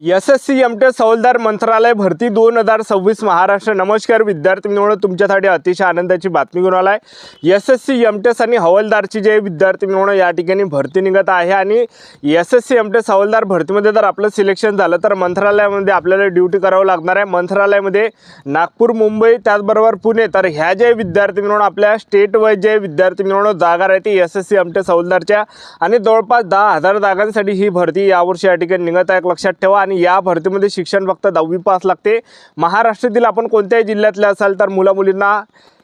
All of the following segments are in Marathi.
एसएससी एमटेस हवालदार मंत्रालय भरती 2026 महाराष्ट्र। नमस्कार विद्यार्थी मित्रांनो, तुमच्यासाठी अतिशय आनंदाची बातमी घेऊन आलाय। एसएससी एमटेस आणि हवालदारची जे विद्यार्थी मित्रांनो या ठिकाणी भरती निघत आहे आणि एसएससी एमटेस हवालदार भरतीमध्ये जर आपलं सिलेक्शन झालं तर मंत्रालयामध्ये आपल्याला ड्युटी करावं लागणार आहे। मंत्रालयामध्ये नागपूर, मुंबई त्याचबरोबर पुणे, तर ह्या जे विद्यार्थी मित्रांनो आपल्या स्टेट वाईज जे विद्यार्थी मित्रांनो जागा राहते एसएससी एमटेस हवालदारच्या आणि जवळपास 10,000 जागांसाठी ही भरती यावर्षी या ठिकाणी निघत आहे। लक्षात ठेवा। आणि या भरतीमध्ये शिक्षण फक्त 10वी पास लागते। महाराष्ट्रातील आपण कोणत्याही जिल्ह्यातले असाल तर मुला-मुलींना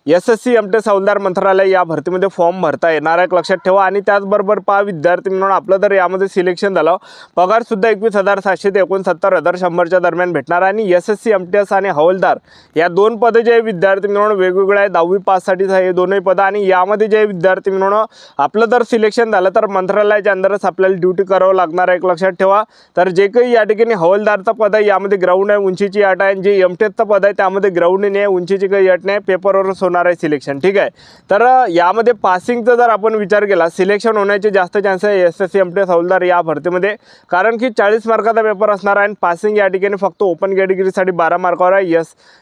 एसएससी एमटेस हवालदार मंत्रालय या भरतीमध्ये फॉर्म भरता येणार आहे। लक्षात ठेवा। आणि त्याचबरोबर विद्यार्थी मित्रांनो आपलं जर यामध्ये सिलेक्शन झालं, पगार सुद्धा 21,700 ते 69,100च्या दरम्यान भेटणार आहे। आणि एसएससी एमटेस आणि हवालदार या दोन पदे जे विद्यार्थी मित्रांनो वेगवेगळे आहे। 10वी पाससाठी हे दोन्ही पद आणि यामध्ये जे विद्यार्थी मित्रांनो आपलं जर सिलेक्शन झालं तर मंत्रालयाच्या अंदरच आपल्याला ड्युटी करावं लागणार आहे। लक्षात ठेवा। तर जे काही या ठिकाणी हवालदारचं पद आहे यामध्ये ग्राउंड आहे, उंचीची अट आहे। जे एमटेसचं पद आहे त्यामध्ये ग्राउंड नाही आहे, उंचीची काही अट नाही, पेपरवरच होणार आहे सिलेक्शन। ठीक आहे। तर यामध्ये पासिंगचा जर आपण विचार केला, सिलेक्शन होण्याचे जास्त चान्स आहे एसएससी एमटेस हवालदार या भरतीमध्ये, कारण की 40 मार्काचा पेपर असणार आहे आणि पासिंग या ठिकाणी फक्त ओपन कॅटेगरीसाठी 12 मार्कावर आहे,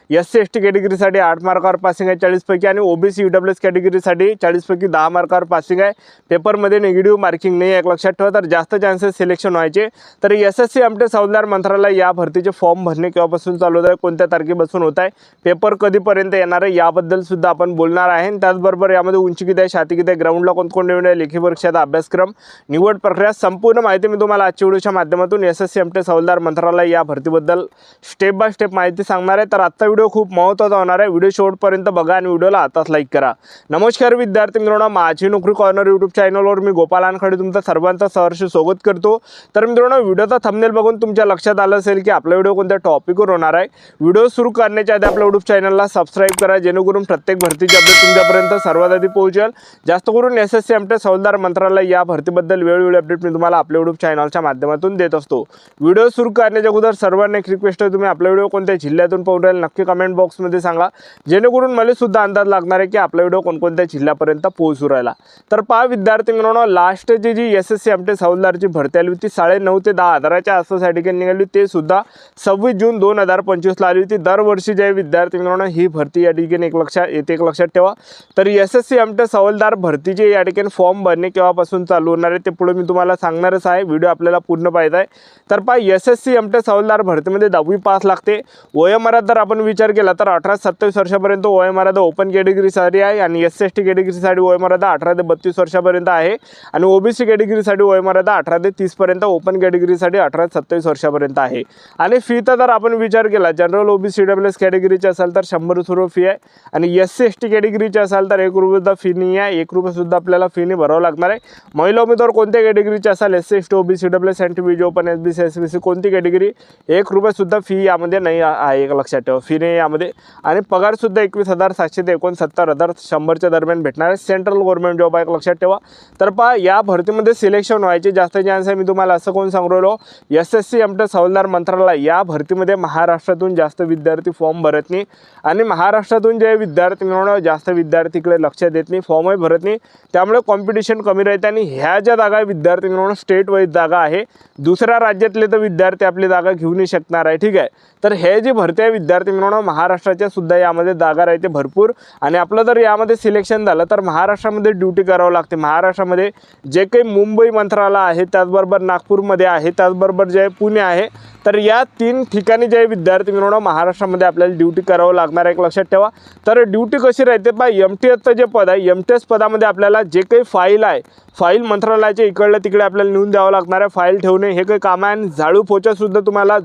एससी एसटी कॅटेगरीसाठी 8 मार्कावर पासिंग आहे 40 पैकी, आणि ओबीसी ईडब्ल्यूएस कॅटेगरीसाठी 40 पैकी 10 मार्कावर पासिंग आहे। पेपरमध्ये निगेटिव्ह मार्किंग नाही आहे। लक्षात ठेवा। तर जास्त चान्सेस सिलेक्शन व्हायचे। तर एसएससी एमटेस हवालदार मंत्रालय या भरतीचे फॉर्म भरणे केव्हापासून चालू होत आहे, कोणत्या तारखेपासून होत आहे, पेपर कधीपर्यंत येणार आहे याबद्दल सुद्धा आपण बोलणार आहे। त्याचबरोबर यामध्ये उंची किती आहे, छाती किती आहे, ग्राउंडला कोणकोणते निवड आहे, लेखी परीक्षेचा अभ्यासक्रम, निवड प्रक्रिया, संपूर्ण माहिती मी तुम्हाला आजच्या व्हिडिओच्या माध्यमातून एसएससी एमटेस हवालदार मंत्रालय या भरतीबद्दल स्टेप बाय स्टेप माहिती सांगणार आहे। तर आजचा व्हिडिओ खूप महत्त्वाचा होणार आहे। व्हिडिओ शेवटपर्यंत बघा आणि व्हिडिओला आताच लाईक करा। नमस्कार विद्यार्थी मित्रांनो, माझी नोकरी कॉर्नर यूट्यूब चॅनलवर मी गोपाल वानखडे तुमचं सर्वांचं सहर्ष स्वागत करतो। तर मित्रांनो, व्हिडिओचा थंबनेल बघून तुमच्या लक्षात आलं असेल की आपला व्हिडिओ कोणत्या टॉपिकवर होणार आहे। व्हिडिओ सुरू करण्याच्या आधी आपल्या यूट्यूब चॅनलला सबस्क्राईब करा, जेणेकरून प्रत्येक भरतीची अपडेट तुमच्यापर्यंत सर्वात आधी पोहोचेल। जास्त करून एसएससी एमटेस हवालदार मंत्रालय या भरतीबद्दल वेळोवेळी अपडेट मी तुम्हाला आपल्या यूट्यूब चॅनलच्या माध्यमातून देत असतो। व्हिडिओ सुरू करण्याच्या अगोदर सर्वांना एक रिक्वेस्ट आहे, तुम्ही आपला व्हिडिओ कोणत्या जिल्ह्यातून पाहून राहिले नक्की कमेंट बॉक्समध्ये सांगा, जेणेकरून मला सुद्धा अंदाज लागणार आहे की आपला व्हिडिओ कोणकोणत्या जिल्ह्यापर्यंत पोहोचू राहिला। तर विद्यार्थी मित्रांनो, लास्टची जी एसएससी एमटेस हवालदारची भरती आली होती 9,500 ते 10,000च्या आसपास या ठिकाणी निघाली, ते सुद्धा 26 जून 2025 ला आली होती। दरवर्षी जे विद्यार्थी मित्रांनो ही भरती या ठिकाणी लक्षात ठेवा। तर एसएससी एमटेस हवालदार भरतीचे या ठिकाणी फॉर्म भरणे केव्हापासून चालू होणार आहे ते पुढे मी तुम्हाला सांगणारच आहे। व्हिडिओ आपल्याला पूर्ण पाहायचा आहे। तर एसएससी एमटेस हवालदार भरतीमध्ये 10वी पास लागते। वयोमर्यादा जर आपण विचार केला तर 18 ते 27 वर्षापर्यंत वयोमर्यादा ओपन कॅटेगरीसाठी आहे, आणि एससी एसटी कॅटेगरीसाठी वयोमर्यादा 18 ते 32 वर्षापर्यंत आहे, आणि ओबीसी कॅटेगरीसाठी वयोमर्यादा 18 ते 30 पर्यंत, ओपन कॅटेगरीसाठी 18 ते 27 वर्षापर्यंत आहे। आणि फीचा जर आपण विचार केला, जनरल ओबीसी ईडब्ल्यूएस कॅटेगरीचे असेल तर 100 रुपये फी आहे, आणि एससी एसटी कॅटेगरीचे असाल तर 1 रुपये सुद्धा फी नाही आहे, 1 रुपये सुद्धा आपल्याला फी नाही भरावं लागणार आहे। महिला उमेदवार कोणत्या कॅटेगरीचे असाल, SC ST OBC EWS NTB open SBC SBC कोणती कॅटेगरी, 1 रुपये सुद्धा फी यामध्ये नाही आहे। लक्षात ठेवा, फी नाही यामध्ये। आणि पगार सुद्धा 21,700 ते 69,100च्या दरम्यान भेटणार आहे। सेंट्रल गव्हर्नमेंट जॉब आहे। लक्षात ठेवा। तर या भरतीमध्ये सिलेक्शन व्हायचे जास्त चान्स आहे। मी तुम्हाला असं कोण सांगू राहिलो, एसएससी एमटेस हवालदार मंत्रालय या भरतीमध्ये महाराष्ट्रातून जास्त विद्यार्थी फॉर्म भरत नाही, आणि महाराष्ट्रातून जे विद्यार्थी मिळवणं जास्त विद्यार्थीकडे लक्ष देत नाही, फॉर्मही भरत नाही, त्यामुळे कॉम्पिटिशन कमी राहते। आणि ह्या ज्या जागा विद्यार्थी मिळवणं स्टेट वाईज जागा आहे, दुसऱ्या राज्यातले तर विद्यार्थी आपली जागा घेऊ नाही शकणार आहे। ठीक आहे। तर हे जी भरती आहे विद्यार्थी मिळवणं महाराष्ट्राच्या सुद्धा यामध्ये जागा राहते भरपूर, आणि आपलं जर यामध्ये सिलेक्शन झालं तर महाराष्ट्रामध्ये ड्युटी करावं लागते। महाराष्ट्रामध्ये जे काही मुंबई मंत्रालय आहे, त्याचबरोबर नागपूरमध्ये आहे, त्याचबरोबर जे पुणे आहे, तर या 3 ठिकाणी जे विद्यार्थी मिळवणं महाराष्ट्रामध्ये आपल्याला ड्युटी करावं लागणार आहे। लक्षात ठेवा। तर ड्युटी कशी राहते एमटीएसचं जे पद आहे, एमटीएस पदामध्ये आपल्याला जे काही फाईल आहे, फाईल मंत्रालयाच्या इकडल्या तिकडे आपल्याला नेऊन द्यावं लागणार आहे। फाईल ठेवणे हे काही काम आहे, आणि झाडू पोछा सुद्धा तुम्हाला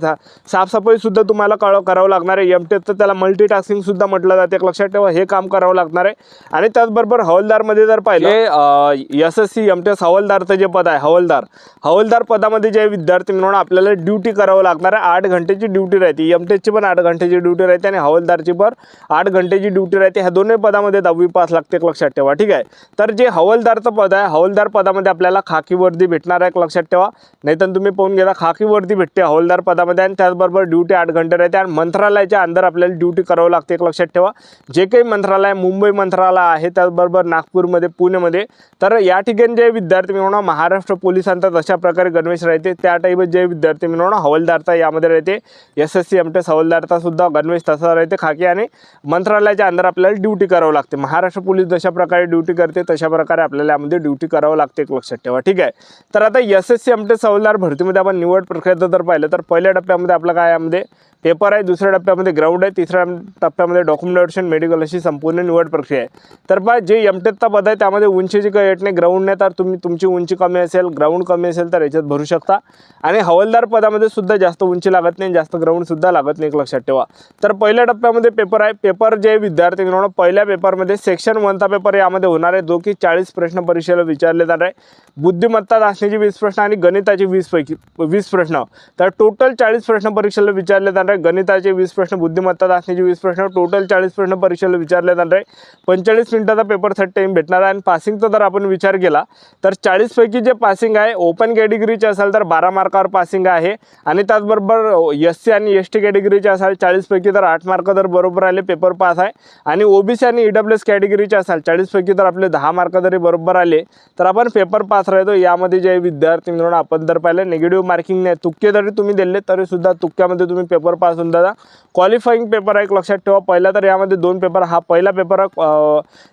साफसफाई सुद्धा तुम्हाला करावं लागणार आहे। एमटीएसचं त्याला मल्टीटास्किंग सुद्धा म्हटलं जाते। लक्षात ठेवा, हे काम करावं लागणार आहे। आणि त्याचबरोबर हवालदारमध्ये जर पाहिलं एसएससी एमटेस हवालदारचं जे पद आहे, हवालदार पदामध्ये जे विद्यार्थी मिळवणं आपल्याला ड्युटी करावं लागणार आहे। 8 घंटेची ड्युटी राहते। एमटेसची पण 8 घंटेची ड्युटी राहते, आणि हवालदारची पण 8 घंटेची ड्युटी राहते। ह्या दोन्ही पदामध्ये 10वी पास लागते। लक्षात ठेवा। ठीक आहे। तर जे हवालदारचं पद आहे, हवालदार पदामध्ये आपल्याला खाकी वर्दी भेटणार आहे, लक्षात ठेवा. नाहीतर तुम्ही पाहून घ्या खाकी वर्दी भेटते हवालदार पदामध्ये आणि त्याचबरोबर ड्युटी 8 घंटे राहते आणि मंत्रालयाच्या अंदर आपल्याला ड्युटी करावं लागते, लक्षात ठेवा. जे काही मंत्रालय मुंबई मंत्रालय आहे त्याचबरोबर नागपूरमध्ये पुणेमध्ये, तर या ठिकाणी जे विद्यार्थी मिळवणं महाराष्ट्र पोलिसांचा जशा प्रकारे गणवेश राहते त्या टाईप जे विद्यार्थी मिळवणं हवालदारचा यामध्ये राहते. SSC MTS हवालदारचा सुद्धा गणवेश तसा राहते खाकी आणि मंत्रालयाच्या अंदर आपल्याला ड्युटी करावं लागते. महाराष्ट्र पोलीस जशा प्रकारे ड्युटी करते तशा प्रकारे आपल्याला यामध्ये ड्युटी करावं लागते, लक्षात ठेवा. ठीक आहे. तर आता SSC MTS हवालदार भरतीमध्ये आपण निवड प्रक्रियेत जर पाहिलं तर पहिल्या टप्प्यामध्ये आपलं काय यामध्ये पेपर आहे, दुसऱ्या टप्प्यामध्ये ग्राउंड आहे, तिसऱ्या टप्प्यामध्ये डॉक्युमेंटेशन मेडिकल अशी संपूर्ण निवड प्रक्रिया आहे. तर पहा जे MTECचा पद आहे त्यामध्ये उंचीची काही अट नाही, ग्राउंड नाही. तर तुमची उंची कमी असेल, ग्राउंड कमी असेल तर याच्यात भरू शकता. आणि हवालदार पदामध्ये सुद्धा जास्त उंची लागत नाही, जास्त ग्राउंड सुद्धा लागत नाही, लक्षात ठेवा. तर पहिल्या टप्प्यामध्ये पेपर आहे. पेपर जे विद्यार्थी मिळवणं पहिल्या पेपरमध्ये सेक्शन 1चा पेपर यामध्ये होणार आहे, जो की 40 प्रश्न परीक्षेला विचारले जाणार आहे. बुद्धिमत्ता चाचणीचे 20 प्रश्न आणि गणिताचे 20 प्रश्न. तर टोटल 40 प्रश्न परीक्षेला विचारले जाणार आहे. गणिताचे 20 प्रश्न, बुद्धिमत्ता चाचणीचे 20 प्रश्न, टोटल 40 प्रश्न परीक्षेला विचारले जाणार आहे. 45 मिनिटाचा पेपरसाठी टाईम भेटणार आहे. आणि पासिंगचा जर आपण विचार केला तर 40 पैकी जे पासिंग आहे ओपन कॅटेगरीचे असेल तर 12 मार्कावर पासिंग आहे. आणि त्याचबरोबर SC आणि ST कॅटेगरीचे असेल 40 पैकी तर 8 मार्क जर बरोबर आले पेपर पास आहे. आणि OBC आणि EWS कॅटेगरीचे असेल 40 पैकी तर आपले 10 मार्क जरी बरोबर आले तर आपण पेपर पास राहतो. यामध्ये जे विद्यार्थी मिळून आपण जर पाहिलं निगेटिव्ह मार्किंग नाही, तुक्के जरी तुम्ही दिले तरी सुद्धा तुक्क्यामध्ये तुम्ही पेपर पास होऊन दादा. क्वालिफाईंग पेपर आहे, लक्षात ठेवा. पहिला तर यामध्ये 2 पेपर, हा पहिला पेपर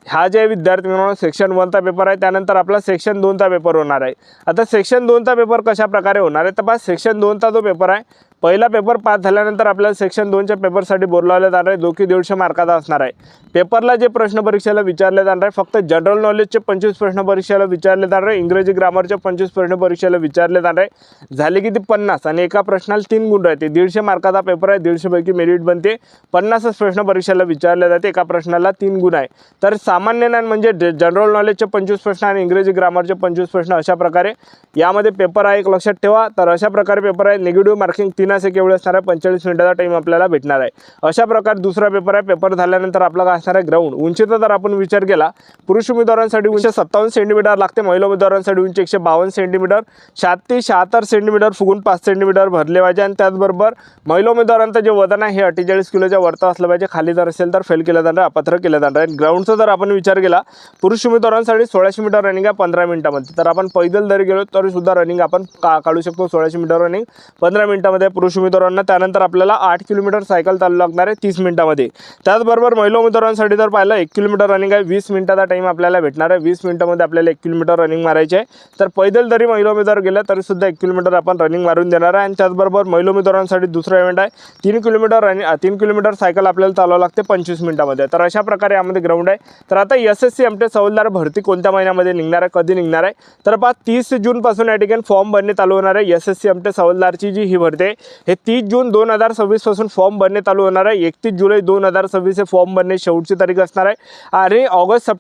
हा जे विद्यार्थी मिळून सेक्शन 1चा पेपर आहे. त्यानंतर आपला सेक्शन 2चा पेपर होणार आहे. आता सेक्शन 2चा पेपर कशा प्रकारे होणार आहे तर पहा सेक्शन 2चा जो पेपर आहे पहिला पेपर पास झाल्यानंतर आपल्याला सेक्शन 2च्या पेपरसाठी बोलवलं जाणार आहे, जो की 150 मार्काचा असणार आहे. पेपरला जे प्रश्न परीक्षेला विचारले जाणार आहे फक्त जनरल नॉलेजचे 25 प्रश्न परीक्षेला विचारले जाणार आहे. इंग्रजी ग्रामरचे 25 प्रश्न परीक्षेला विचारले जाणार आहे. झाले किती 50 आणि एका प्रश्नाला 3 गुण राहते. 150 मार्काचा पेपर आहे, 150 पैकी मेरिट बनते. 50च प्रश्न परीक्षेला विचारले जाते, एका प्रश्नाला 3 गुण आहे. तर सामान्य ज्ञान म्हणजे जनरल नॉलेजचे 25 प्रश्न आणि इंग्रजी ग्रामरचे 25 प्रश्न अशा प्रकारे यामध्ये पेपर आहे, एक लक्षात ठेवा. तर अशा प्रकारे पेपर आहे. निगेटिव्ह मार्किंग 3 एवढे असणार आहे. 45 मिनिटाचा टाइम आपल्याला भेटणार आहे. अशा प्रकारे दुसरा पेपर आहे. पेपर झाल्यानंतर आपला काय असणार आहे ग्राउंड. उंचीचा जर आपण विचार केला पुरुष उमेदवारांसाठी उंची 57 सेंटीमीटर लागते, महिला उमेदवारांसाठी उंची 152 सेंटीमीटर, छाती 76 सेंटीमीटर फुगून 5 सेंटीमीटर भरले पाहिजे. आणि त्याचबरोबर महिला उमेदवारांचं जे वजन आहे हे 48 किलोच्या वरतं असलं पाहिजे. खाली जर असेल तर फेल केलं जाणार, अपात्र केलं जाणार आहे. ग्राउंडचा जर आपण विचार केला पुरुष उमेदवारांसाठी 1600 मीटर रनिंग आहे 15 मिनिटांमध्ये. तर आपण पैदल जरी गेलो तरी सुद्धा रनिंग आपण काढू शकतो. 1600 मीटर रनिंग 15 मिनिटांमध्ये पुरुष उमेदवारांना. त्यानंतर आपल्याला 8 किलोमीटर सायकल चालू लागणार आहे 30 मिनिटांमध्ये. त्याचबरोबर महिला उमेदवारांसाठी जर पाहिलं 1 किलोमीटर रनिंग आहे, 20 मिनिटाचा टाइम आपल्याला भेटणार आहे. 20 मिनिटांमध्ये आपल्याला 1 किलोमीटर रनिंग मारायचे आहे. तर पैदल जरी महिला उमेदवार गेला तरी सुद्धा 1 किलोमीटर आपण रनिंग मारून देणार आहे. आणि त्याचबरोबर महिला उमेदवारांसाठी दुसरा इव्हेंट आहे 3 किलोमीटर सायकल आपल्याला चालवावं लागते 25 मिनिटांमध्ये. तर अशा प्रकारे यामध्ये ग्राउंड आहे. तर आता SSC MTS हवालदार भरती कोणत्या महिन्यामध्ये निघणार आहे, कधी निघणार आहे तर पहा 30 जून पासून या ठिकाणी फॉर्म भरणे चालू होणार आहे. SSC MTS हवालदारची जी ही भरती आहे हे 30 जून 2026 पासून फॉर्म भरणे चालू होणार आहे. 31 जुलै 2026 हे फॉर्म भरणे शेवटची तारीख असणार आहे. आणि ऑगस्ट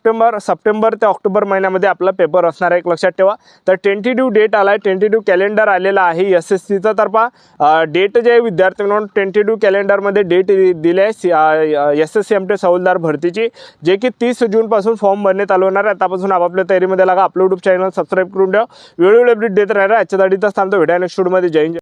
सप्टेंबर ते ऑक्टोबर महिन्यामध्ये आपला पेपर असणार आहे, लक्षात ठेवा. तर टेंटेटिव्ह डेट आला आहे, टेंटेटिव्ह कॅलेंडर आलेला आहे SSCचा. तर पहा डेट जे विद्यार्थी म्हणून टेंटेटिव्ह कॅलेंडरमध्ये डेट दिली आहे SSC MTS हवालदार भरतीची, जे की 30 जून पासून फॉर्म भरणे चालू होणार आहे. आतापासून आपापल्या तयारीमध्ये लागा. आपलं यूट्यूब चॅनल सबस्क्राईब करून ठेवा, वेळोवेळी अपडेट देत राहणार. आजच्या दाढीचा थांबतो. भेटा नेक्स्ट व्हिडिओमध्ये. जय हिंद.